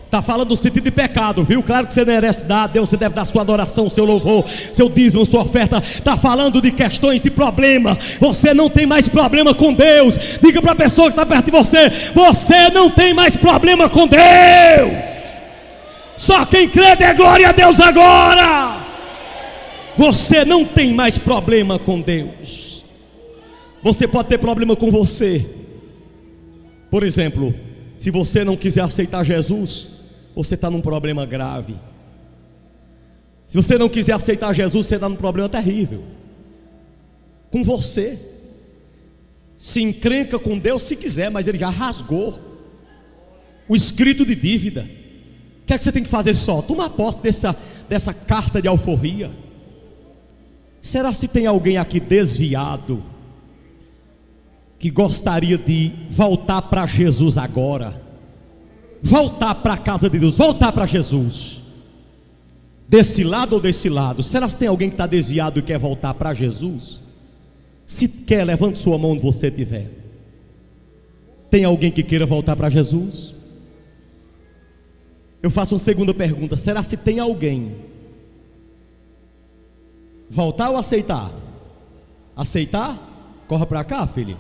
Está falando do sentido de pecado, viu? Claro que você merece dar a Deus, você deve dar sua adoração, seu louvor, seu dízimo, sua oferta. Está falando de questões de problema. Você não tem mais problema com Deus. Diga para a pessoa que está perto de você: você não tem mais problema com Deus. Só quem crê dê glória a Deus agora. Você não tem mais problema com Deus. Você pode ter problema com você. Por exemplo, se você não quiser aceitar Jesus, você está num problema grave. Se você não quiser aceitar Jesus, você está num problema terrível com você. Se encrenca com Deus se quiser, mas Ele já rasgou o escrito de dívida. O que é que você tem que fazer só? Toma posse dessa carta de alforria. Será se tem alguém aqui desviado que gostaria de voltar para Jesus agora? Voltar para a casa de Deus, voltar para Jesus. Desse lado ou desse lado? Será se tem alguém que está desviado e quer voltar para Jesus? Se quer, levante sua mão onde você estiver. Tem alguém que queira voltar para Jesus? Eu faço uma segunda pergunta: será se tem alguém? Voltar ou aceitar? Aceitar? Corra para cá, filho.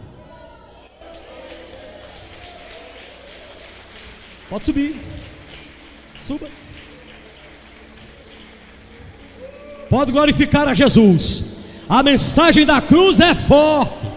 Pode subir. Suba. Pode glorificar a Jesus. A mensagem da cruz é forte.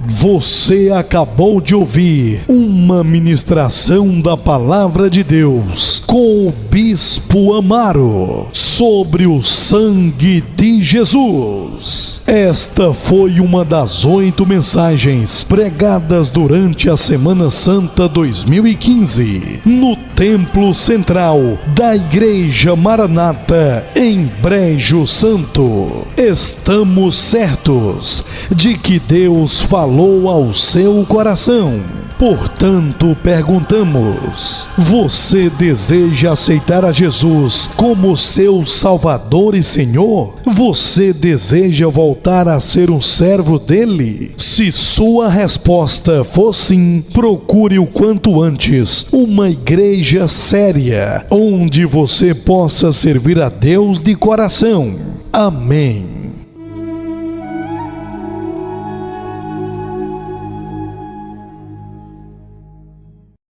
Você acabou de ouvir uma ministração da Palavra de Deus com o Bispo Amaro sobre o sangue de Jesus. Esta foi uma das 8 mensagens pregadas durante a Semana Santa 2015 no Templo Central da Igreja Maranata em Brejo Santo. Estamos certos de que Deus falou ao seu coração. Portanto, perguntamos: você deseja aceitar a Jesus como seu Salvador e Senhor? Você deseja voltar a ser um servo dele? Se sua resposta for sim, procure o quanto antes uma igreja séria, onde você possa servir a Deus de coração. Amém.